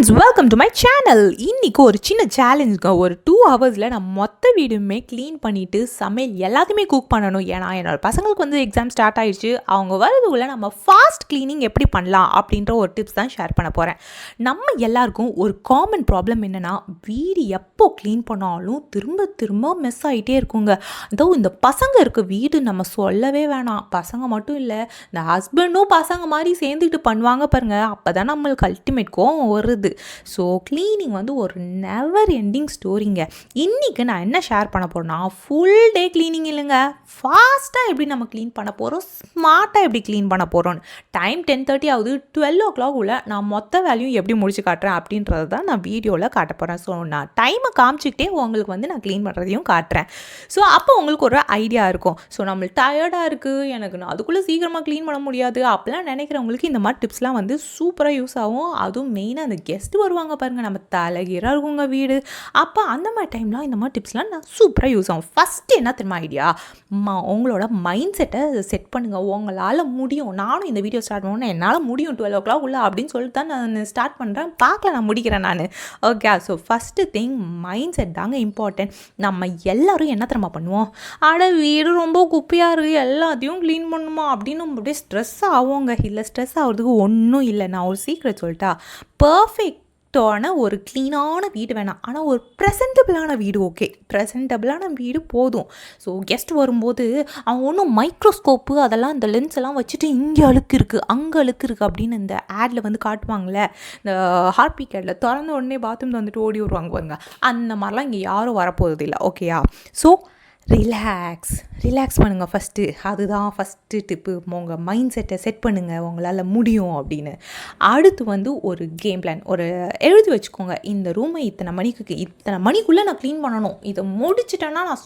Friends, welcome to my channel. இன்றைக்கி ஒரு சின்ன சேலஞ்சுங்க. ஒரு 2 ஹவர்ஸில் நான் மொத்த வீடுமே க்ளீன் பண்ணிவிட்டு சமையல் எல்லாத்தையுமே குக் பண்ணணும். ஏன்னா என்னோடய பசங்களுக்கு வந்து எக்ஸாம் ஸ்டார்ட் ஆகிடுச்சு. அவங்க வரதுக்குள்ளே நம்ம ஃபாஸ்ட் க்ளீனிங் எப்படி பண்ணலாம் அப்படின்ற ஒரு டிப்ஸ் தான் ஷேர் பண்ண போகிறேன். நம்ம எல்லாருக்கும் ஒரு காமன் ப்ராப்ளம் என்னென்னா, வீடு எப்போ க்ளீன் பண்ணாலும் திரும்ப திரும்ப மெஸ் ஆகிட்டே இருக்குங்க. இதோ இந்த பசங்க இருக்க வீடு நம்ம சொல்லவே வேணாம். பசங்க மட்டும் இல்லை, இந்த ஹஸ்பண்டும் பசங்க மாதிரி சேர்ந்துக்கிட்டு பண்ணுவாங்க பாருங்கள். அப்போ தான் நம்மளுக்கு அல்டிமேட் கோவம் வருது. ஸோ க்ளீனிங் வந்து ஒரு நெவர் எண்டிங் ஸ்டோரிங்க. இன்றைக்கி நான் என்ன ஷேர் பண்ண போகிறேன்னா, ஃபுல் டே க்ளீனிங் இல்லைங்க, ஃபாஸ்ட்டாக எப்படி நம்ம க்ளீன் பண்ண போகிறோம், ஸ்மார்ட்டாக எப்படி க்ளீன் பண்ண போகிறோன்னு. டைம் 10:30 ஆகுது. 12 o'clock உள்ள நான் மொத்த வேலையும் எப்படி முடிச்சு காட்டுறேன் அப்படின்றது தான் நான் வீடியோவில் காட்ட போகிறேன். ஸோ நான் டைமை காமிச்சிக்கிட்டே உங்களுக்கு வந்து நான் க்ளீன் பண்ணுறதையும் காட்டுறேன். ஸோ அப்போ உங்களுக்கு ஒரு ஐடியா இருக்கும். ஸோ நம்மளுக்கு டயர்டாக இருக்குது, எனக்கு நான் அதுக்குள்ளே சீக்கிரமாக க்ளீன் பண்ண முடியாது அப்படிலாம் நினைக்கிறவங்களுக்கு இந்த மாதிரி டிப்ஸ்லாம் வந்து சூப்பராக யூஸ் ஆகும். அதுவும் மெயினாக அந்த கெஸ்ட்டு வருவாங்க பாருங்கள், நம்ம தலைகீராக இருக்குங்க வீடு. அப்போ அந்த மாதிரி டைம்லாம் இந்த மாதிரி டிப்ஸ்லாம் நான் சூப்பராக யூஸ் ஆகும். ஃபஸ்ட்டு என்ன தெரியுமா ஐடியா, உங்களோட மைண்ட் செட்டை செட் பண்ணுங்கள். உங்களால் முடியும். நானும் இந்த வீடியோ ஸ்டார்ட் பண்ணணும், என்னால் முடியும் 12 o'clock உள்ள அப்படின்னு சொல்லிட்டு தான் நான் ஸ்டார்ட் பண்ணுறேன். பார்க்கல, நான் முடிக்கிறேன் நான். Okay, so first thing mind set தாங்க இம்பார்ட்டன்ட். நம்ம எல்லோரும் என்ன தெரியுமா பண்ணுவோம், வீடு ரொம்ப குப்பையாக இருக்குது, எல்லாத்தையும் க்ளீன் பண்ணுமா அப்படின்னு அப்படியே ஸ்ட்ரெஸ் ஆகுங்க. இல்லை, ஸ்ட்ரெஸ் ஆகிறதுக்கு ஒன்றும் இல்லை. நான் ஒரு சீக்ரெட் சொல்லிட்டா, பர்ஃபெக்டான ஒரு க்ளீனான வீடு வேணாம், ஆனால் ஒரு ப்ரெசென்டபிளான வீடு ஓகே. ப்ரெசென்டபிளான வீடு போதும். ஸோ கெஸ்ட் வரும்போது அவங்க ஒன்றும் மைக்ரோஸ்கோப்பு அதெல்லாம் இந்த லென்ஸ் எல்லாம் வச்சுட்டு இங்கே அழுக்கு இருக்குது அங்கே அழுக்கு இருக்குது அப்படின்னு இந்த ஆடில் வந்து காட்டுவாங்களே, இந்த ஹார்பிக் ஆடில் திறந்த உடனே பாத்ரூம் வந்துட்டு ஓடி வருவாங்க பாருங்க. அந்த மாதிரிலாம் இங்கே யாரும் வரப்போகிறது இல்லை. ஓகேயா? ஸோ ரிலாக்ஸ் பண்ணுங்கள் ஃபஸ்ட்டு. அதுதான் ஃபஸ்ட்டு டிப்பு. உங்கள் மைண்ட் செட்டை செட் பண்ணுங்கள், உங்களால் முடியும் அப்படின்னு. அடுத்து வந்து ஒரு கேம் பிளான் ஒரு எழுதி வச்சுக்கோங்க. இந்த ரூமை இத்தனை மணிக்குள்ளே நான் க்ளீன் பண்ணணும், இதை முடிச்சிட்டேன்னா நான்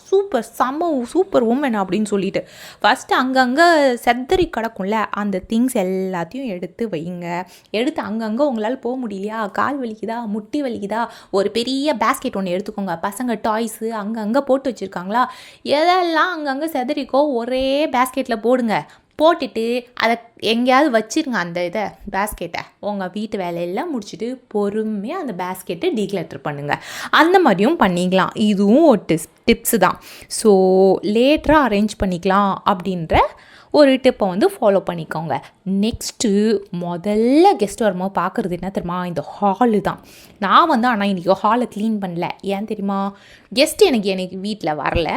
சூப்பர் உமன் அப்படின்னு சொல்லிட்டு ஃபஸ்ட்டு அங்கங்கே செத்தறி கிடக்கும்ல அந்த திங்ஸ் எல்லாத்தையும் எடுத்து வைங்க. எடுத்து அங்கங்கே உங்களால் போக முடியலையா, கால் வலிக்குதா, முட்டி வலிக்குதா, ஒரு பெரிய பேஸ்கெட் ஒன்று எடுத்துக்கோங்க. பசங்க டாய்ஸு அங்கங்கே போட்டு வச்சுருக்காங்களா, எதெல்லாம் அங்கங்கே செதறிக்கோ ஒரே பேஸ்கெட்டில் போடுங்க. போட்டுட்டு அதை எங்கேயாவது வச்சுருங்க. அந்த பேஸ்கெட்டை உங்கள் வீட்டு வேலையெல்லாம் முடிச்சுட்டு பொறுமையாக அந்த பேஸ்கெட்டை டீக்ளட்டர் பண்ணுங்கள். அந்த மாதிரியும் பண்ணிக்கலாம். இதுவும் ஒரு டிப்ஸு தான். ஸோ லேட்டராக அரேஞ்ச் பண்ணிக்கலாம் அப்படின்ற ஒரு டிப்பை வந்து ஃபாலோ பண்ணிக்கோங்க. நெக்ஸ்ட்டு முதல்ல கெஸ்ட் வரும்போது பார்க்குறது என்ன தெரியுமா, இந்த ஹாலு தான். நான் வந்து ஆனால் இன்றைக்கி ஹாலை க்ளீன் பண்ணல. ஏன் தெரியுமா, கெஸ்ட்டு எனக்கு வீட்டில் வரல.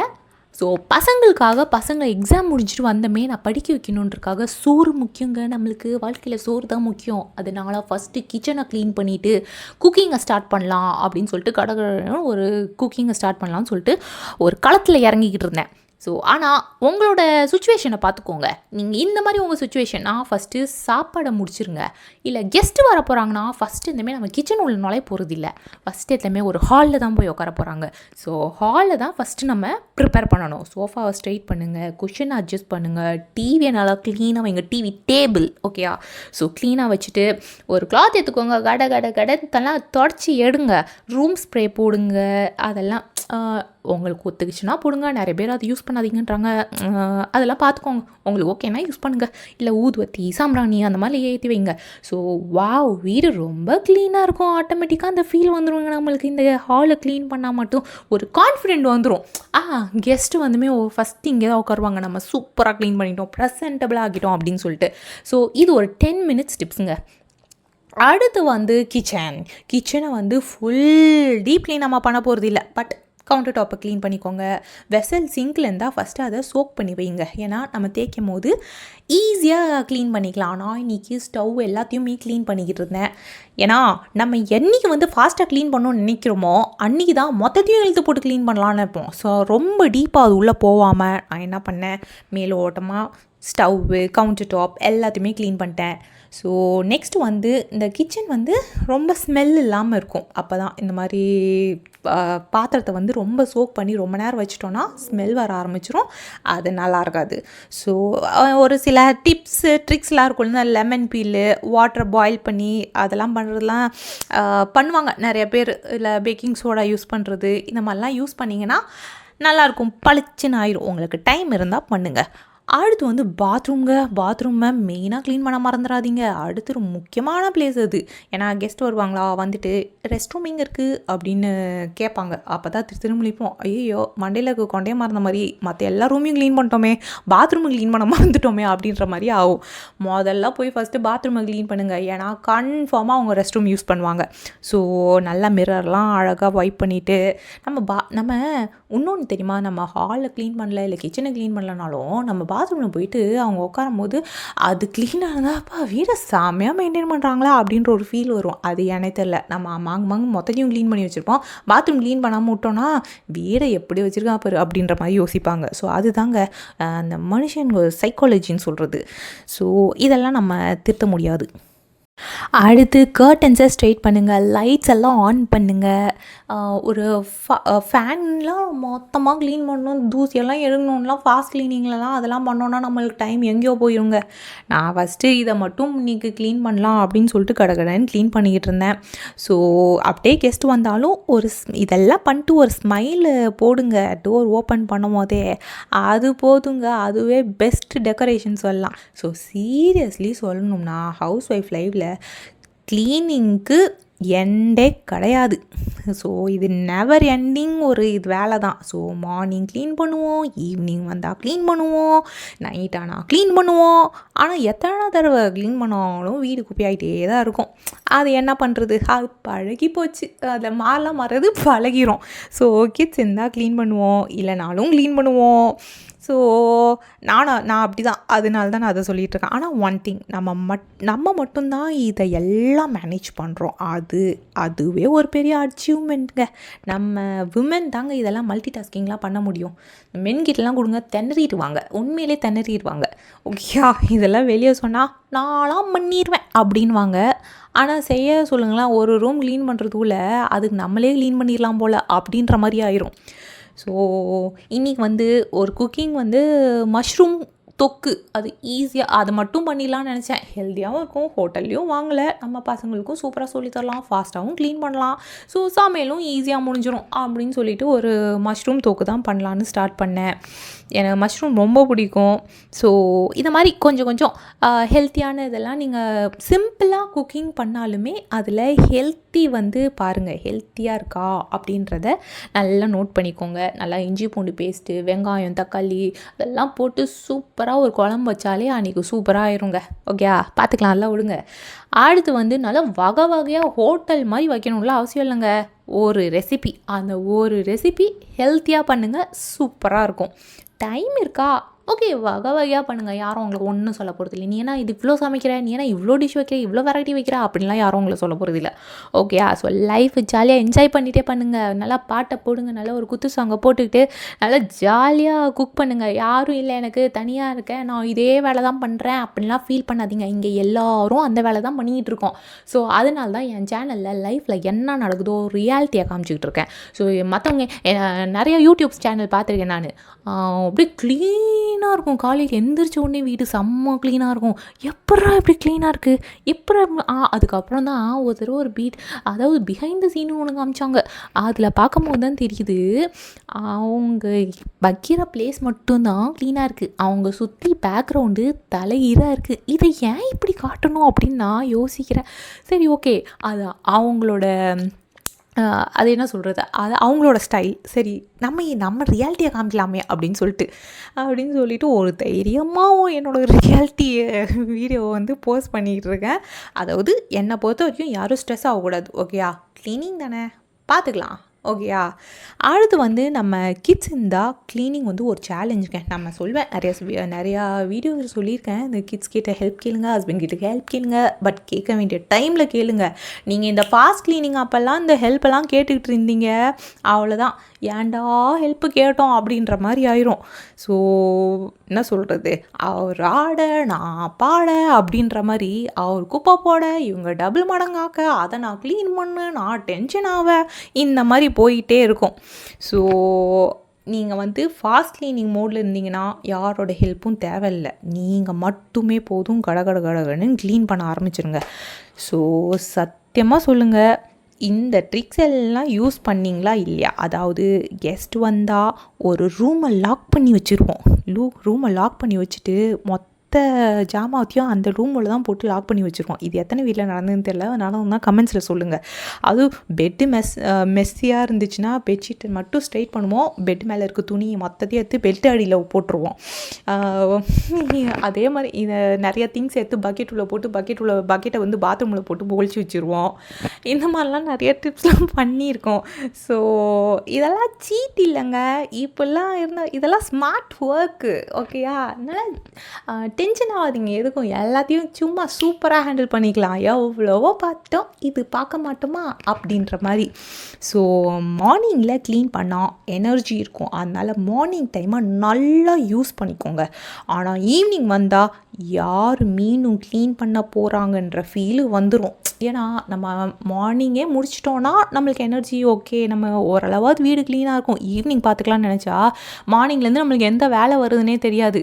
ஸோ பசங்க எக்ஸாம் முடிச்சுட்டு வந்தமே நான் படிக்க வைக்கணுன்றக்காக சோறு முக்கியங்க. நம்மளுக்கு வாழ்க்கையில் சோறு தான் முக்கியம். அதனால் ஃபஸ்ட்டு கிச்சனை க்ளீன் பண்ணிவிட்டு குக்கிங்கை ஸ்டார்ட் பண்ணலாம் அப்படின்னு சொல்லிட்டு ஒரு குக்கிங்கை ஸ்டார்ட் பண்ணலான்னு சொல்லிட்டு ஒரு களத்தில் இறங்கிக்கிட்டு இருந்தேன். ஸோ ஆனால் உங்களோட சுச்சுவேஷனை பார்த்துக்கோங்க. நீங்கள் இந்த மாதிரி உங்கள் சுச்சுவேஷன்னா ஃபஸ்ட்டு சாப்பாடை முடிச்சிருங்க. இல்லை கெஸ்ட்டு வர போகிறாங்கன்னா ஃபஸ்ட்டு இந்தமாதிரி நம்ம கிச்சன் உள்ள நுழைய போகிறது இல்லை. ஃபஸ்ட்டு எல்லாமே ஒரு ஹாலில் தான் போய் உட்கார போகிறாங்க. ஸோ ஹாலில் தான் ஃபஸ்ட்டு நம்ம ப்ரிப்பேர் பண்ணணும். சோஃபாவை ஸ்ட்ரெயிட் பண்ணுங்கள், குஷனை அட்ஜஸ்ட் பண்ணுங்கள், டிவியை நல்லா க்ளீனாக வைங்க. டிவி டேபிள் ஓகேயா? ஸோ க்ளீனாக வச்சுட்டு ஒரு கிளாத் எடுத்துக்கோங்க, கடத்தெல்லாம் தொடச்சி எடுங்க. ரூம் ஸ்ப்ரே போடுங்க. அதெல்லாம் உங்களுக்கு ஒத்துக்குச்சுன்னா போடுங்க. நிறைய பேர் அதை யூஸ் பண்ணாதீங்கன்றாங்க. அதெல்லாம் பார்த்துக்கோங்க. உங்களுக்கு ஓகேனா யூஸ் பண்ணுங்கள். இல்லை ஊதுவத்தி, சாம்பிராணி அந்த மாதிரி ஏற்றி வைங்க. ஸோ வீடு ரொம்ப க்ளீனாக இருக்கும். ஆட்டோமேட்டிக்காக அந்த ஃபீல் வந்துடுங்க. நம்மளுக்கு இந்த ஹாலை க்ளீன் பண்ணால் மட்டும் ஒரு கான்ஃபிடென்ட் வந்துடும். கெஸ்ட்டு வந்துமே ஃபஸ்ட்டு இங்கே தான் உட்காருவாங்க, நம்ம சூப்பராக க்ளீன் பண்ணிட்டோம், ப்ரெசென்டபிளாக ஆகிட்டோம் அப்படின்னு சொல்லிட்டு. ஸோ இது ஒரு 10 minutes டிப்ஸுங்க. அடுத்து வந்து கிச்சனை வந்து ஃபுல் டீப் க்ளீன் நம்ம பண்ண போகிறது இல்லை. பட் கவுண்டர் டாப்பை க்ளீன் பண்ணிக்கோங்க. வெசல் சிங்கில் இருந்தால் ஃபஸ்ட்டு அதை சோக் பண்ணி வைங்க. ஏன்னா நம்ம தேய்க்கும் போது ஈஸியாக க்ளீன் பண்ணிக்கலாம். நான் இன்றைக்கி ஸ்டவ் எல்லாத்தையுமே க்ளீன் பண்ணிக்கிட்டு இருந்தேன். ஏன்னா நம்ம என்றைக்கு வந்து ஃபாஸ்ட்டாக க்ளீன் பண்ணணும்னு நினைக்கிறோமோ அன்றைக்கி தான் மொத்தத்தையும் இழுத்து போட்டு க்ளீன் பண்ணலான்னு இருப்போம். ஸோ ரொம்ப டீப்பாக அது உள்ளே போகாமல் நான் என்ன பண்ணேன், மேலோட்டமாக ஸ்டவ்வு, கவுண்டர் டாப் எல்லாத்தையுமே க்ளீன் பண்ணிட்டேன். ஸோ நெக்ஸ்ட்டு வந்து இந்த கிச்சன் வந்து ரொம்ப ஸ்மெல் இல்லாமல் இருக்கும். அப்போ தான் இந்த மாதிரி பாத்திரத்தை வந்து ரொம்ப சோக் பண்ணி ரொம்ப நேரம் வச்சிட்டோன்னா ஸ்மெல் வர ஆரம்பிச்சிடும். அது நல்லா இருக்காது. ஸோ ஒரு சில டிப்ஸு ட்ரிக்ஸ்லாம் இருக்கும்ல, லெமன் பீலு, வாட்டரை பாயில் பண்ணி அதெல்லாம் பண்ணுறதுலாம் பண்ணுவாங்க நிறைய பேர். இல்லை பேக்கிங் சோடா யூஸ் பண்ணுறது, இந்த மாதிரிலாம் யூஸ் பண்ணிங்கன்னா நல்லாயிருக்கும், பளிச்சுன்னு ஆயிரும். உங்களுக்கு டைம் இருந்தால் பண்ணுங்கள். அடுத்து வந்து பாத்ரூமை மெயினாக க்ளீன் பண்ண மறந்துடாதீங்க. அடுத்து ஒரு முக்கியமான பிளேஸ் அது. ஏன்னா கெஸ்ட் வருவாங்களா, வந்துட்டு ரெஸ்ட் ரூம் எங்கே இருக்குது அப்படின்னு கேட்பாங்க. அப்போ தான் திரும்பிப்போம், ஐயோ மண்டையில் கொண்டே மறந்த மாதிரி மற்ற எல்லா ரூமையும் க்ளீன் பண்ணிட்டோமே, பாத்ரூமை க்ளீன் பண்ண மறந்துட்டோமே அப்படின்ற மாதிரி ஆகும். முதல்ல போய் ஃபஸ்ட்டு பாத்ரூமை க்ளீன் பண்ணுங்கள். ஏன்னா கன்ஃபார்மாக அவங்க ரெஸ்ட் ரூம் யூஸ் பண்ணுவாங்க. ஸோ நல்லா மிரர்லாம் அழகாக வைப் பண்ணிவிட்டு நம்ம இன்னொன்று தெரியுமா, நம்ம ஹாலில் க்ளீன் பண்ணல, இல்லை கிச்சனை க்ளீன் பண்ணலனாலும் நம்ம பாத்ரூமில் போயிட்டு அவங்க உட்காரும் போது அது க்ளீனாக இருந்தாப்பா வீடை செம்மையாக மெயின்டைன் பண்ணுறாங்களா அப்படின்ற ஒரு ஃபீல் வரும். அது எனக்கு தெரியல, நம்ம மாங்கு மொத்தத்தையும் க்ளீன் பண்ணி வச்சுருப்போம், பாத்ரூம் க்ளீன் பண்ணாமல் விட்டோன்னா வீடை எப்படி வச்சுருக்கா பாரு அப்படின்ற மாதிரி யோசிப்பாங்க. ஸோ அதுதாங்க அந்த மனுஷன் சைக்காலஜின்னு சொல்கிறது. ஸோ இதெல்லாம் நம்ம திருத்த முடியாது. அடுத்து கர்டன்ஸை ஸ்ட்ரெயிட் பண்ணுங்கள், லைட்ஸ் எல்லாம் ஆன் பண்ணுங்கள். ஒரு ஃபேன்லாம் மொத்தமாக க்ளீன் பண்ணணும், தூசியெல்லாம் எடுக்கணும்லாம் ஃபாஸ்ட் க்ளீனிங்லலாம் அதெல்லாம் பண்ணோன்னா நம்மளுக்கு டைம் எங்கேயோ போயிருங்க. நான் ஃபஸ்ட்டு இதை மட்டும் இன்றைக்கி க்ளீன் பண்ணலாம் அப்படின்னு சொல்லிட்டு கடகடன்னு க்ளீன் பண்ணிக்கிட்டு இருந்தேன். ஸோ அப்படியே கெஸ்ட் வந்தாலும் இதெல்லாம் பண்ணிட்டு ஒரு ஸ்மைலு போடுங்க டோர் ஓப்பன் பண்ணும் போதே, அது போதுங்க, அதுவே பெஸ்ட் டெக்கரேஷன் சொல்லலாம். ஸோ சீரியஸ்லி சொல்லணும்னா ஹவுஸ் ஒய்ஃப் லைஃப்பில் க்ளீனிங்க்கு எண்டே கிடையாது. ஸோ இது நெவர் எண்டிங் ஒரு வேலை தான். ஸோ மார்னிங் க்ளீன் பண்ணுவோம், ஈவினிங் வந்தால் க்ளீன் பண்ணுவோம், நைட் ஆனால் க்ளீன் பண்ணுவோம். ஆனால் எத்தனை தடவை க்ளீன் பண்ணாலும் வீடு குப்பையாகிட்டே தான் இருக்கும். அது என்ன பண்ணுறது, அது பழகி போச்சு, அதில் மாறுறது பழகிரும். ஸோ கிட்ஸ் இருந்தால் க்ளீன் பண்ணுவோம், இல்லைனாலும் க்ளீன் பண்ணுவோம். ஸோ நான் அப்படி தான், அதனால தான் நான் அதை சொல்லிகிட்ருக்கேன். ஆனால் ஒன் திங், நம்ம மட்டும்தான் இதை எல்லாம் மேனேஜ் பண்ணுறோம். அதுவே ஒரு பெரிய அச்சீவ்மெண்ட்டுங்க. நம்ம விமன் தாங்க இதெல்லாம் மல்டி டாஸ்கிங்லாம் பண்ண முடியும். மென்கிட்டலாம் கொடுங்க திணறிடுவாங்க, உண்மையிலே திணறிடுவாங்க. ஓகேயா, இதெல்லாம் வெளியே சொன்னால் நான்லாம் பண்ணிடுவேன் அப்படின்வாங்க. ஆனால் செய்ய சொல்லுங்களேன், ஒரு ரூம் க்ளீன் பண்ணுறதுக்குள்ள அதுக்கு நம்மளே க்ளீன் பண்ணிடலாம் போல் அப்படின்ற மாதிரி ஆயிரும். ஸோ இன்றைக்கி வந்து ஒரு குக்கிங் வந்து மஷ்ரூம் தொக்கு, அது ஈஸியாக அதை மட்டும் பண்ணிடலான்னு நினச்சேன். ஹெல்த்தியாகவும் இருக்கும், ஹோட்டல்லையும் வாங்கலை, நம்ம பசங்களுக்கும் சூப்பராக சொல்லித்தரலாம், ஃபாஸ்ட்டாகவும் க்ளீன் பண்ணலாம், ஸோ சமையலும் ஈஸியாக முடிஞ்சிடும் அப்படின்னு சொல்லிட்டு ஒரு மஷ்ரூம் தொக்கு தான் பண்ணலான்னு ஸ்டார்ட் பண்ணேன். எனக்கு மஷ்ரூம் ரொம்ப பிடிக்கும். ஸோ இந்த மாதிரி கொஞ்சம் கொஞ்சம் ஹெல்த்தியான இதெல்லாம் நீங்கள் சிம்பிளாக குக்கிங் பண்ணாலுமே அதில் ஹெல்த்தி வந்து பாருங்கள், ஹெல்த்தியாக இருக்கா அப்படின்றத நல்லா நோட் பண்ணிக்கோங்க. நல்லா இஞ்சி பூண்டு பேஸ்ட்டு, வெங்காயம், தக்காளி அதெல்லாம் போட்டு சூப்பராக ஒரு குழம்பு வச்சாலே அன்றைக்கி சூப்பராக ஆயிருங்க. ஓகே, பார்த்துக்கலாம், நல்லா விடுங்க. அடுத்து வந்து நல்லா வகை வகையாக ஹோட்டல் மாதிரி வைக்கணும்ல அவசியம் இல்லைங்க. ஒரு ரெசிபி, அந்த ஒரு ரெசிபி ஹெல்த்தியாக பண்ணுங்கள், சூப்பராக இருக்கும். டைம் இருக்கா, ஓகே, வகை வகையாக பண்ணுங்கள், யாரும் உங்களுக்கு ஒன்றும் சொல்ல போகிறது இல்லை. நீ ஏன்னா இது இவ்வளோ சமைக்கிற, நீ ஏன்னா இவ்வளோ டிஷ் வைக்கிற, இவ்வளோ வெரைட்டி வைக்கிற அப்படின்லாம் யாரும் உங்களை சொல்ல போகிறது இல்லை. ஓகே, ஸோ லைஃப் ஜாலியாக என்ஜாய் பண்ணிகிட்டே பண்ணுங்கள். நல்லா பாட்டை போடுங்க, நல்லா ஒரு குத்து சாங்கை போட்டுக்கிட்டு நல்லா ஜாலியாக குக் பண்ணுங்கள். யாரும் இல்லை எனக்கு தனியாக இருக்கேன், நான் இதே வேலை தான் பண்ணுறேன் அப்படின்லாம் ஃபீல் பண்ணாதீங்க. இங்கே எல்லோரும் அந்த வேலை தான் பண்ணிகிட்டு இருக்கோம். ஸோ அதனால தான் என் சேனலில் லைஃப்பில் என்ன நடக்குதோ ரியாலிட்டியாக காமிச்சிக்கிட்டு இருக்கேன். ஸோ மற்றவங்க நிறைய யூடியூப் சேனல் பார்த்துருக்கேன் நான், அப்படியே க்ளீனாக இருக்கும், காலையில் எந்திரிச்ச உடனே வீடு செம்ம க்ளீனாக இருக்கும். எப்படா இப்படி க்ளீனாக இருக்குது, எப்படா அதுக்கப்புறம் தான் ஒரு தடவை ஒரு அதாவது பிஹைண்ட் த சீனு ஒன்று காமிச்சாங்க. அதில் பார்க்கும்போது தான் தெரியுது, அவங்க வைக்கிற பிளேஸ் மட்டும்தான் க்ளீனாக இருக்குது, அவங்க சுற்றி பேக்ரவுண்டு தலைகீராக இருக்குது. இதை ஏன் இப்படி காட்டணும் அப்படின்னு நான் யோசிக்கிறேன். சரி, ஓகே, அது அவங்களோட அது என்ன சொல்கிறது, அது அவங்களோட ஸ்டைல். சரி, நம்ம ரியாலிட்டியை காமிக்கலாமே அப்படின்னு சொல்லிட்டு ஒரு தைரியமாக என்னோடய ரியாலிட்டி வீடியோவை வந்து போஸ்ட் பண்ணிகிட்டு இருக்கேன். அதாவது என்னை பொறுத்த வரைக்கும் யாரும் ஸ்ட்ரெஸ் ஆகக்கூடாது. ஓகேயா, க்ளீனிங் தானே, பார்த்துக்கலாம். ஓகேயா, அடுத்து வந்து நம்ம கிட்ஸ் இருந்தால் க்ளீனிங் வந்து ஒரு சேலஞ்சுங்க. நம்ம சொல்வேன், நிறையா வீடியோஸ் சொல்லியிருக்கேன், இந்த கிட்ஸ் கிட்ட ஹெல்ப் கேளுங்க, ஹஸ்பண்ட் கிட்ட ஹெல்ப் கேளுங்க, பட் கேட்க வேண்டிய டைமில் கேளுங்க. நீங்கள் இந்த ஃபாஸ்ட் க்ளீனிங் அப்போல்லாம் இந்த ஹெல்ப்பெல்லாம் கேட்டுக்கிட்டு இருந்தீங்க, அவ்வளோதான், ஏன்டா ஹெல்ப்பு கேட்டோம் அப்படின்ற மாதிரி ஆயிரும். ஸோ என்ன சொல்கிறது, அவர் ஆட நான் பாட அப்படின்ற மாதிரி, அவர் குப்பை போட இவங்க டபுள் மடங்காக்க, அதை நான் க்ளீன் பண்ணு, நான் டென்ஷன் ஆவேன், இந்த மாதிரி போயிட்டே இருக்கும். ஸோ நீங்கள் வந்து ஃபாஸ்ட் க்ளீனிங் மோடில் இருந்தீங்கன்னா யாரோட ஹெல்ப்பும் தேவையில்லை, நீங்கள் மட்டுமே போதும், கடகடன்னு க்ளீன் பண்ண ஆரம்பிச்சிருங்க. ஸோ சத்தியமாக சொல்லுங்கள், இந்த ட்ரிக்ஸ் எல்லாம் யூஸ் பண்ணிங்களா இல்லையா? அதாவது கெஸ்ட் வந்தால் ஒரு ரூமை லாக் பண்ணி வச்சுருவோம். ரூமை லாக் பண்ணி வச்சுட்டு ஜாமாத்தையும் அந்த ரூமில் தான் போட்டு லாக் பண்ணி வச்சுருவோம். இது எத்தனை வீட்டில் நடந்ததுன்னு தெரியல, நடந்ததுன்னா கமெண்ட்ஸில் சொல்லுங்கள். அதுவும் பெட்டு மெஸ்ஸியாக இருந்துச்சுன்னா பெட்ஷீட்டை மட்டும் ஸ்ட்ரைட் பண்ணுவோம், பெட் மேலே இருக்க துணி மொத்தத்தையும் எடுத்து பெட் அடியில் போட்டுருவோம். அதே மாதிரி இதை நிறைய திங்ஸ் எடுத்து பக்கெட்டை வந்து பாத்ரூமில் போட்டு ஒழிச்சு வச்சுருவோம். இந்த மாதிரிலாம் நிறைய டிப்ஸ்லாம் பண்ணியிருக்கோம். ஸோ இதெல்லாம் சீட் இல்லைங்க, இப்போல்லாம் இதெல்லாம் ஸ்மார்ட் ஒர்க்கு. ஓகேயா? அதனால் டென்ஷன் ஆகாதீங்க எதுக்கும், எல்லாத்தையும் சும்மா சூப்பராக ஹேண்டில் பண்ணிக்கலாம். எவ்வளவோ பார்த்தோம், இது பார்க்க மாட்டோமா அப்படின்ற மாதிரி. ஸோ மார்னிங்கில் க்ளீன் பண்ணால் எனர்ஜி இருக்கும், அதனால் மார்னிங் டைமை நல்லா யூஸ் பண்ணிக்கோங்க. ஆனால் ஈவினிங் வந்தால் யார் மீனும் க்ளீன் பண்ண போகிறாங்கன்ற ஃபீலு வந்துடும். ஏன்னா நம்ம மார்னிங்கே முடிச்சிட்டோன்னா நம்மளுக்கு எனர்ஜி ஓகே, நம்ம ஓரளவாவது வீடு க்ளீனாக இருக்கும். ஈவினிங் பார்த்துக்கலான்னு நினச்சா மார்னிங்லேருந்து நம்மளுக்கு எந்த வேலை வருதுன்னே தெரியாது.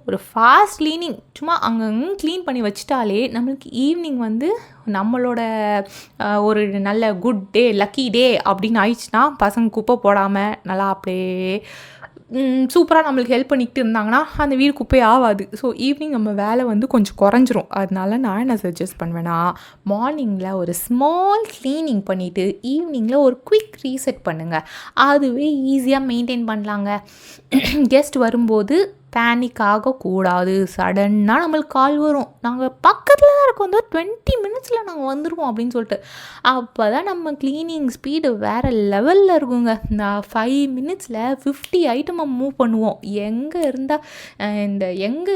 ஒரு ஃபாஸ்ட் க்ளீனிங் சும்மா அங்கங்கே க்ளீன் பண்ணி வச்சிட்டாலே நம்மளுக்கு ஈவினிங் வந்து நம்மளோட ஒரு நல்ல குட் டே, லக்கி டே அப்படின்னு ஆயிடுச்சுன்னா, பசங்க குப்பை போடாமல் நல்லா அப்படியே சூப்பராக நம்மளுக்கு ஹெல்ப் பண்ணிக்கிட்டு இருந்தாங்கன்னா அந்த வீடு குப்பை ஆகாது. ஸோ ஈவினிங் நம்ம வேலை வந்து கொஞ்சம் குறைஞ்சிரும். அதனால நான் என்ன சஜஸ்ட் பண்ணுவேன்னா, மார்னிங்கில் ஒரு ஸ்மால் க்ளீனிங் பண்ணிவிட்டு ஈவினிங்கில் ஒரு குயிக் ரீசெட் பண்ணுங்கள். அதுவே ஈஸியாக மெயின்டைன் பண்ணலாங்க. கெஸ்ட் வரும்போது பேனிக் ஆகக்கூடாது. சடன்னாக நம்மளுக்கு கால் வரும், நாங்கள் பக்கத்தில் தான் இருக்கோம், வந்து 20 மினிட்ஸில் நாங்கள் வந்துடுவோம் அப்படின்னு சொல்லிட்டு. அப்போ தான் நம்ம க்ளீனிங் ஸ்பீடு வேறு லெவலில் இருக்குங்க. இந்த 5 மினிட்ஸில் 50 ஐட்டமை மூவ் பண்ணுவோம். எங்கே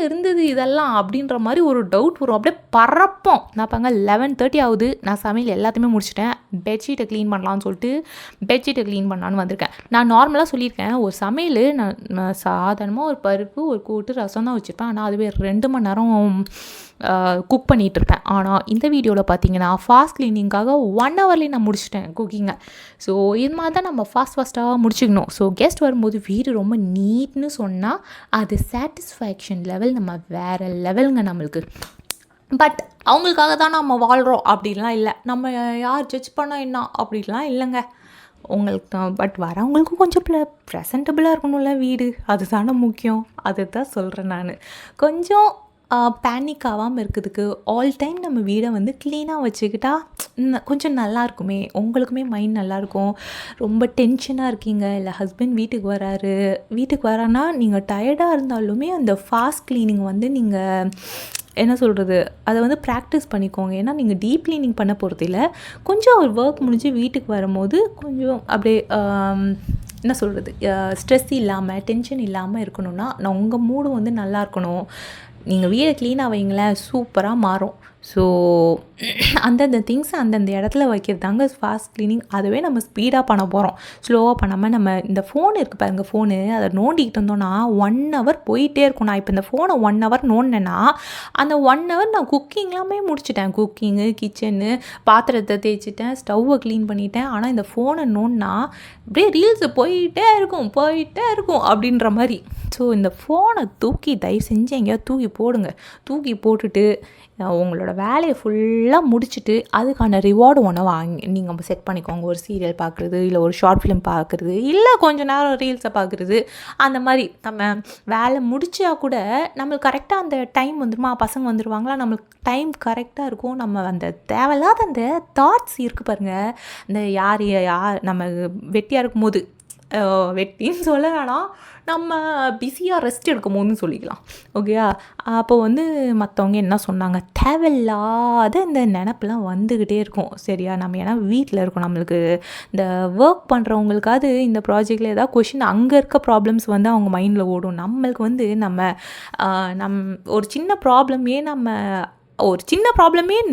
இருந்தது இதெல்லாம் அப்படின்ற மாதிரி ஒரு டவுட் வரும். அப்படியே பறப்போம். நான் பாங்க 11:30 ஆகுது, நான் சமையல் எல்லாத்தையுமே முடிச்சிட்டேன், பெட்ஷீட்டை க்ளீன் பண்ணலான்னு சொல்லிட்டு பெட்ஷீட்டை க்ளீன் பண்ணலான்னு வந்திருக்கேன். நான் நார்மலாக சொல்லியிருக்கேன், ஒரு சமையல் நான் சாதாரணமாக ஒரு பருப்பு, ஒரு கூட்டு, ரசம் தான் வச்சுருப்பேன். ஆனால் அதுவே 2 மணி நேரம் குக் பண்ணிகிட்ருப்பேன். ஆனால் இந்த வீடியோவில் பார்த்தீங்கன்னா ஃபாஸ்ட் க்ளீனிங்காக 1 ஹவர்லேயே நான் முடிச்சிட்டேன் குக்கிங்கை. ஸோ இது மாதிரி தான் நம்ம ஃபாஸ்ட்டாக முடிச்சுக்கணும். ஸோ கெஸ்ட் வரும்போது வீடு ரொம்ப நீட்னு சொன்னால் அது சாட்டிஸ்ஃபேக்ஷன் லெவல் நம்ம வேறு லெவலுங்க நம்மளுக்கு. பட் அவங்களுக்காக தான் நம்ம வாழ்கிறோம் அப்படின்லாம் இல்லை, நம்ம யார் ஜட்ஜ் பண்ணால் என்ன அப்படின்லாம் இல்லைங்க. உங்களுக்கு பட் வரவங்களுக்கும் கொஞ்சம் ப்ரெசன்டபுளாக இருக்கணும்ல வீடு, அதுதானே முக்கியம். அதை தான் சொல்கிறேன் நான். கொஞ்சம் பேனிக் ஆகாமல் இருக்கிறதுக்கு ஆல் டைம் நம்ம வீடை வந்து க்ளீனாக வச்சுக்கிட்டா கொஞ்சம் நல்லா இருக்குமே, உங்களுக்குமே மைண்ட் நல்லாயிருக்கும். ரொம்ப டென்ஷனாக இருக்கீங்க, இல்லை ஹஸ்பண்ட் வீட்டுக்கு வரான்னா நீங்கள் டயர்டாக இருந்தாலுமே அந்த ஃபாஸ்ட் க்ளீனிங் வந்து நீங்கள் என்ன சொல்கிறது, அதை வந்து ப்ராக்டிஸ் பண்ணிக்கோங்க. ஏன்னா நீங்கள் டீப் க்ளீனிங் பண்ண போகிறது இல்லை, கொஞ்சம் ஒரு ஒர்க் முடிஞ்சு வீட்டுக்கு வரும்போது கொஞ்சம் அப்படியே என்ன சொல்கிறது, ஸ்ட்ரெஸ் இல்லாமல் டென்ஷன் இல்லாமல் இருக்கணும்னா உங்கள் மூடு வந்து நல்லா இருக்கணும். நீங்கள் வீடை க்ளீனாக வைங்களேன், சூப்பராக மாறும். ஸோ அந்தந்த திங்ஸ் அந்தந்த இடத்துல வைக்கிறதாங்க ஃபாஸ்ட் க்ளீனிங். அதுவே நம்ம ஸ்பீடாக பண்ண போகிறோம், ஸ்லோவாக பண்ணாமல். நம்ம இந்த ஃபோன் இருக்குது பாருங்கள், ஃபோனு அதை நோண்டிக்கிட்டு இருந்தோன்னா 1 ஹவர் போயிட்டே இருக்கும். நான் இப்போ இந்த ஃபோனை 1 ஹவர் நோண்டினேன்னா அந்த 1 ஹவர் நான் குக்கிங்லாமே முடிச்சிட்டேன். குக்கிங்கு, கிச்சனு, பாத்திரத்தை தேய்ச்சிட்டேன், ஸ்டவ்வை க்ளீன் பண்ணிட்டேன். ஆனால் இந்த ஃபோனை நோண்டினா அப்படியே ரீல்ஸு போயிட்டே இருக்கும் அப்படின்ற மாதிரி. ஸோ இந்த ஃபோனை தயவு செஞ்சு எங்கேயாவது தூக்கி போட்டுட்டு உங்களோட வேலையை ஃபுல்லாக முடிச்சுட்டு அதுக்கான ரிவார்டு ஒன்று நீங்கள் செட் பண்ணிக்கோங்க. ஒரு சீரியல் பார்க்குறது, இல்லை ஒரு ஷார்ட் ஃபிலிம் பார்க்குறது, இல்லை கொஞ்சம் நேரம் ரீல்ஸை பார்க்குறது. அந்த மாதிரி நம்ம வேலை முடிச்சா கூட நம்மளுக்கு கரெக்டாக அந்த டைம் வந்துடுமா, பசங்க வந்துடுவாங்களா, நம்மளுக்கு டைம் கரெக்டாக இருக்கும். நம்ம அந்த தேவையில்லாத அந்த தாட்ஸ் இருக்குது பாருங்கள், இந்த யார் நம்ம வெட்டியாக இருக்கும்போது, வெட்டின்னு சொல்ல வேணாம், நம்ம பிஸியாக ரெஸ்ட் எடுக்கும் போதுன்னு சொல்லிக்கலாம். ஓகேயா? அப்போ வந்து மற்றவங்க என்ன சொன்னாங்க, தேவையில்லாத இந்த நினப்பெல்லாம் வந்துக்கிட்டே இருக்கும். சரியா? நம்ம ஏன்னா வீட்டில் இருக்கோம், நம்மளுக்கு இந்த ஒர்க் பண்ணுறவங்களுக்காவது இந்த ப்ராஜெக்டில் ஏதாவது கொஷின் அங்கே இருக்க ப்ராப்ளம்ஸ் வந்து அவங்க மைண்டில் ஓடும். நம்மளுக்கு வந்து நம்ம ஒரு சின்ன ப்ராப்ளமே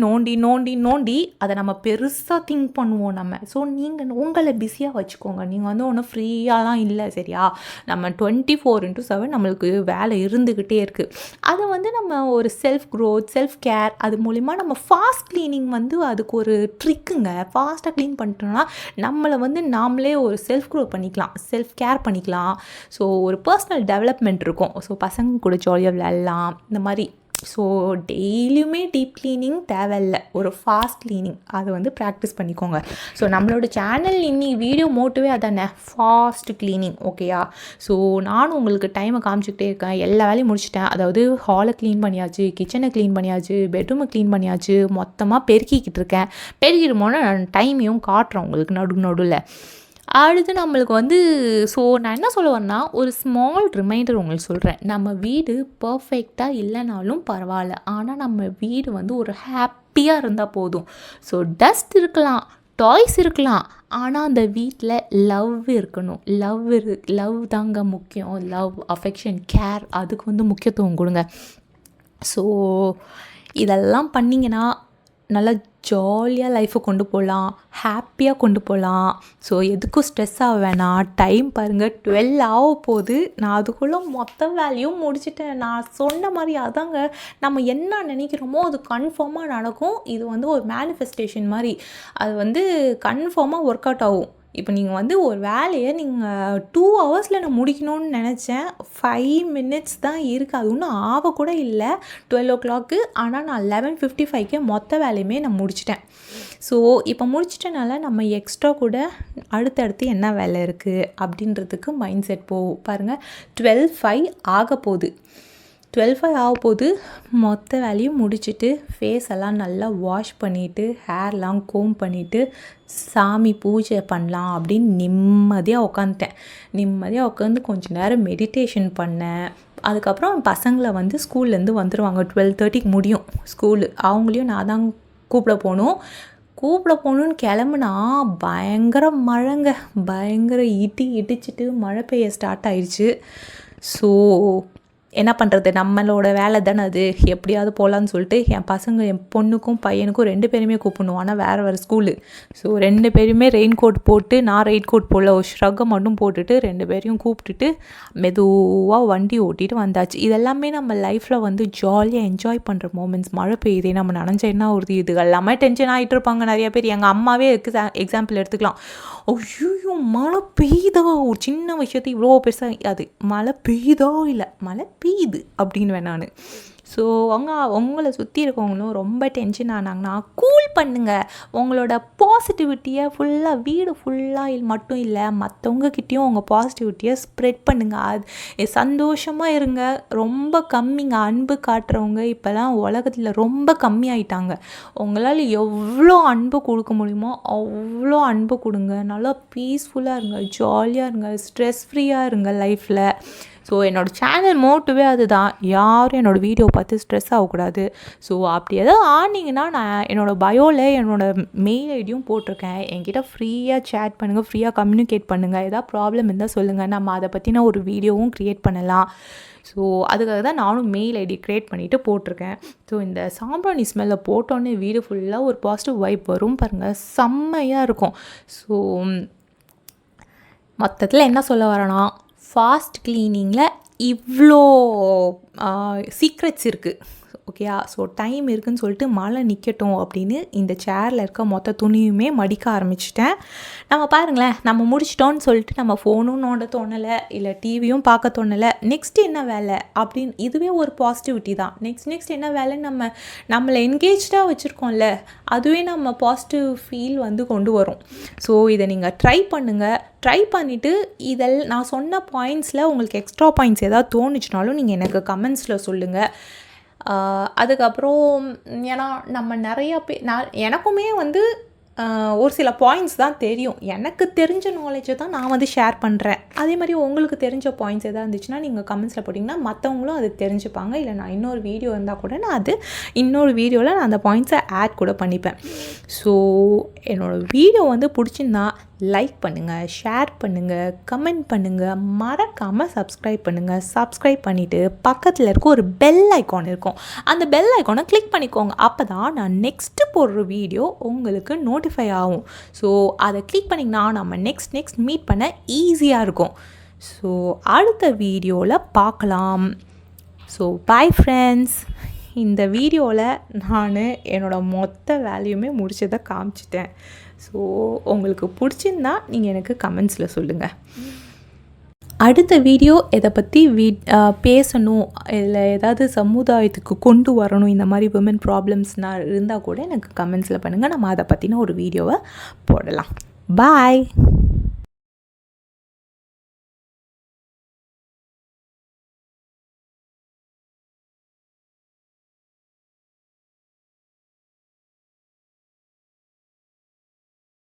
நோண்டி அதை நம்ம பெருசாக திங்க் பண்ணுவோம் நம்ம. ஸோ நீங்கள் உங்களை பிஸியாக வச்சுக்கோங்க. நீங்கள் வந்து ஒன்றும் ஃப்ரீயாலாம் இல்லை. சரியா? நம்ம 24/7 நம்மளுக்கு வேலை இருந்துக்கிட்டே இருக்குது. அதை வந்து நம்ம ஒரு செல்ஃப் க்ரோத், செல்ஃப் கேர், அது மூலிமா நம்ம ஃபாஸ்ட் க்ளீனிங் வந்து அதுக்கு ஒரு ட்ரிக்குங்க. ஃபாஸ்ட்டாக க்ளீன் பண்ணிட்டோம்னா நம்மளை வந்து நாமளே ஒரு செல்ஃப் க்ரோத் பண்ணிக்கலாம், செல்ஃப் கேர் பண்ணிக்கலாம். ஸோ ஒரு பர்சனல் டெவலப்மெண்ட் இருக்கும். ஸோ பசங்க கூட ஜாலியாக விளையாடலாம். இந்த மாதிரி ஸோ டெய்லியுமே டீப் க்ளீனிங் தேவையில்ல, ஒரு ஃபாஸ்ட் க்ளீனிங் அதை வந்து ப்ராக்டிஸ் பண்ணிக்கோங்க. ஸோ நம்மளோட சேனல் இன்னி வீடியோ மோட்டிவே அதானே, ஃபாஸ்ட் க்ளீனிங். ஓகேயா? ஸோ நானும் உங்களுக்கு டைமை காமிச்சிக்கிட்டே இருக்கேன். எல்லா வேலையும் முடிச்சிட்டேன். அதாவது ஹாலை க்ளீன் பண்ணியாச்சு, கிச்சனை க்ளீன் பண்ணியாச்சு, பெட்ரூமை க்ளீன் பண்ணியாச்சு, மொத்தமாக பெருக்கிக்கிட்டு இருக்கேன். பெருக்கிட்டு போனால் நான் டைமையும் காட்டுறேன் உங்களுக்கு நடுவில். அடுத்து நம்மளுக்கு வந்து ஸோ நான் என்ன சொல்ல வரேன்னா, ஒரு ஸ்மால் ரிமைண்டர் உங்களுக்கு சொல்கிறேன். நம்ம வீடு பர்ஃபெக்டாக இல்லைனாலும் பரவாயில்ல, ஆனால் நம்ம வீடு வந்து ஒரு ஹாப்பியாக இருந்தால் போதும். ஸோ டஸ்ட் இருக்கலாம், டாய்ஸ் இருக்கலாம், ஆனால் அந்த வீட்டில் லவ் இருக்கணும். லவ் தாங்க முக்கியம். லவ், அஃபெக்ஷன், கேர், அதுக்கு வந்து முக்கியத்துவம் கொடுங்க. ஸோ இதெல்லாம் பண்ணிங்கன்னா நல்லா ஜாலியாக லைஃப்பை கொண்டு போகலாம், ஹாப்பியாக கொண்டு போகலாம். ஸோ எதுக்கும் ஸ்ட்ரெஸ் ஆக வேணாம். டைம் பாருங்கள் 12 ஆக போகுது. நான் அதுக்குள்ளே மொத்த வேலையும் முடிச்சுட்டேன். நான் சொன்ன மாதிரி அதாங்க, நம்ம என்ன நினைக்கிறோமோ அது கன்ஃபார்மாக நடக்கும். இது வந்து ஒரு மேனிஃபெஸ்டேஷன் மாதிரி. அது வந்து கன்ஃபார்மாக ஒர்க் அவுட் ஆகும். இப்போ நீங்கள் வந்து ஒரு வேலையை நீங்கள் 2 ஹவர்ஸில் நான் முடிக்கணும்னு நினச்சேன். 5 minutes தான் இருக்குது. அது ஒன்றும் ஆகக்கூட இல்லை 12 o'clock. ஆனால் நான் 11:55 மொத்த வேலையுமே நான் முடிச்சிட்டேன். ஸோ இப்போ முடிச்சிட்டனால நம்ம எக்ஸ்ட்ரா கூட அடுத்தடுத்து என்ன வேலை இருக்குது அப்படின்றதுக்கு மைண்ட் செட் போகும். பாருங்கள் 12:05 ஆக போகுது. 12:05 ஆக போது. மொத்த வேலையும் முடிச்சுட்டு ஃபேஸ் எல்லாம் நல்லா வாஷ் பண்ணிவிட்டு ஹேர்லாம் கோம் பண்ணிவிட்டு சாமி பூஜை பண்ணலாம் அப்படின்னு நிம்மதியாக உட்காந்துட்டேன். நிம்மதியாக உட்காந்து கொஞ்சம் நேரம் மெடிடேஷன் பண்ணேன். அதுக்கப்புறம் பசங்களை வந்து ஸ்கூல்லேருந்து வந்துடுவாங்க. 12:30 முடியும் ஸ்கூலு. அவங்களையும் நான் தான் கூப்பிட போகணுன்னு கிளம்புனா பயங்கர மழைங்க. பயங்கர இடிச்சிட்டு மழை பெய்ய ஸ்டார்ட் ஆயிடுச்சு. ஸோ என்ன பண்ணுறது, நம்மளோட வேலை தானே அது, எப்படியாவது போகலான்னு சொல்லிட்டு என் பசங்க, என் பொண்ணுக்கும் பையனுக்கும் 2 பேருமே கூப்பிடணும். ஆனால் வேறு ஸ்கூலு. ஸோ 2 பேருமே ரெயின் கோட் போட்டு, நான் ரெயின் கோட் போடல, ஒரு ஷ்ரக்கை மட்டும் போட்டுட்டு 2 பேரையும் கூப்பிட்டுட்டு மெதுவாக வண்டி ஓட்டிகிட்டு வந்தாச்சு. இதெல்லாமே நம்ம லைஃப்பில் வந்து ஜாலியாக என்ஜாய் பண்ணுற மூமெண்ட்ஸ். மழை பெய்யுதே, நம்ம நனைஞ்ச என்ன ஒரு இது எல்லாமே டென்ஷன் ஆகிட்டு இருப்பாங்க நிறைய பேர். எங்கள் அம்மாவே எக்ஸாம்பிள் எடுத்துக்கலாம். ஐயோ மழை பெய்யுதா, ஒரு சின்ன விஷயத்தை இவ்வளோ பெருசாக, அது மழை பெய்யுதா இல்லை மழை பெய்யுது அப்படின்னு நான். ஸோ உங்களை சுற்றி இருக்கவங்களும் ரொம்ப டென்ஷன் ஆனாங்கன்னா கூல் பண்ணுங்கள். உங்களோட பாசிட்டிவிட்டியை ஃபுல்லாக வீடு ஃபுல்லாக மட்டும் இல்லை, மற்றவங்கக்கிட்டேயும் உங்கள் பாசிட்டிவிட்டியை ஸ்ப்ரெட் பண்ணுங்கள். அது சந்தோஷமாக இருங்க. ரொம்ப கம்மிங்க அன்பு காட்டுறவங்க இப்போலாம் உலகத்தில் ரொம்ப கம்மியாயிட்டாங்க. உங்களால் எவ்வளோ அன்பு கொடுக்க முடியுமோ அவ்வளோ அன்பு கொடுங்க. நல்லா பீஸ்ஃபுல்லாக இருங்க, ஜாலியாக இருங்க, ஸ்ட்ரெஸ் ஃப்ரீயாக இருங்க லைஃப்பில். ஸோ என்னோடய சேனல் மோட்டிவே அதுதான், யாரும் என்னோடய வீடியோ பார்த்து ஸ்ட்ரெஸ் ஆகக்கூடாது. ஸோ அப்படி எதாவது ஆனிங்கன்னா நான் என்னோடய பயோவில் என்னோடய மெயில் ஐடியும் போட்டிருக்கேன். என்கிட்ட ஃப்ரீயாக சேட் பண்ணுங்கள், ஃப்ரீயாக கம்யூனிகேட் பண்ணுங்கள். எதாவது ப்ராப்ளம் இருந்தால் சொல்லுங்கள், நம்ம அதை பற்றின ஒரு வீடியோவும் க்ரியேட் பண்ணலாம். ஸோ அதுக்காக தான் நானும் மெயில் ஐடி க்ரியேட் பண்ணிவிட்டு போட்டிருக்கேன். ஸோ இந்த சாம்பிராணி ஸ்மெல்லை போட்டோன்னே வீடு ஃபுல்லாக ஒரு பாசிட்டிவ் வைப் வரும் பாருங்கள், செம்மையாக இருக்கும். ஸோ மொத்தத்தில் என்ன சொல்ல வரேன்னா, ஃபாஸ்ட் க்ளீனிங்கில் இவ்வளோ சீக்ரெட்ஸ் இருக்குது. ஓகேயா? ஸோ டைம் இருக்குதுன்னு சொல்லிட்டு மழை நிற்கட்டும் அப்படின்னு இந்த சேரில் இருக்க மொத்த துணியுமே மடிக்க ஆரம்பிச்சிட்டேன். நம்ம பாருங்களேன், நம்ம முடிச்சிட்டோன்னு சொல்லிட்டு நம்ம ஃபோனும் நோண்ட தோணலை, இல்லை டிவியும் பார்க்க தோணலை. நெக்ஸ்ட்டு என்ன வேலை அப்படின்னு இதுவே ஒரு பாசிட்டிவிட்டி தான். நெக்ஸ்ட் என்ன வேலைன்னு நம்மளை என்கேஜாக வச்சுருக்கோம்ல, அதுவே நம்ம பாசிட்டிவ் ஃபீல் வந்து கொண்டு வரும். ஸோ இதை நீங்கள் ட்ரை பண்ணுங்கள். ட்ரை பண்ணிவிட்டு நான் சொன்ன பாயிண்ட்ஸில் உங்களுக்கு எக்ஸ்ட்ரா பாயிண்ட்ஸ் ஏதாவது தோணுச்சுனாலும் நீங்கள் எனக்கு கமெண்ட்ஸில் சொல்லுங்கள். அதுக்கப்புறம் ஏன்னா நம்ம நிறையா எனக்குமே வந்து ஒரு சில பாயிண்ட்ஸ் தான் தெரியும். எனக்கு தெரிஞ்ச நாலேஜை தான் நான் வந்து ஷேர் பண்ணுறேன். அதே மாதிரி உங்களுக்கு தெரிஞ்ச பாயிண்ட்ஸ் எதாவது இருந்துச்சுன்னா நீங்கள் கமெண்ட்ஸில் போட்டிங்கன்னா மற்றவங்களும் அது தெரிஞ்சுப்பாங்க. இல்லை நான் இன்னொரு வீடியோ இருந்தால் கூட நான் இன்னொரு வீடியோவில் நான் அந்த பாயிண்ட்ஸை ஆட் கூட பண்ணிப்பேன். ஸோ என்னோடய வீடியோ வந்து பிடிச்சிருந்தா லைக் பண்ணுங்கள், ஷேர் பண்ணுங்கள், கமெண்ட் பண்ணுங்கள், மறக்காமல் சப்ஸ்கிரைப் பண்ணுங்கள். சப்ஸ்கிரைப் பண்ணிவிட்டு பக்கத்தில் இருக்க ஒரு பெல் ஐக்கான் இருக்கும், அந்த பெல் ஐக்கானை கிளிக் பண்ணிக்கோங்க. அப்போ தான் நான் நெக்ஸ்ட்டு போடுற வீடியோ உங்களுக்கு நோட்டிஃபை ஆகும். ஸோ அதை கிளிக் பண்ணிங்கன்னா நம்ம நெக்ஸ்ட் மீட் பண்ண ஈஸியாக இருக்கும். ஸோ அடுத்த வீடியோவில் பார்க்கலாம். So bye friends. இந்த வீடியோவில் நான் என்னோடய மொத்த வேலையுமே முடிச்சதை காமிச்சிட்டேன். ஸோ உங்களுக்கு பிடிச்சிருந்தா நீங்கள் எனக்கு கமெண்ட்ஸில் சொல்லுங்கள். அடுத்த வீடியோ எதை பற்றி பேசணும், இல்லை ஏதாவது சமுதாயத்துக்கு கொண்டு வரணும், இந்த மாதிரி விமன் ப்ராப்ளம்ஸ்னால் இருந்தால் கூட எனக்கு கமெண்ட்ஸில் பண்ணுங்கள். நம்ம அதை பற்றின ஒரு வீடியோவை போடலாம். பாய்.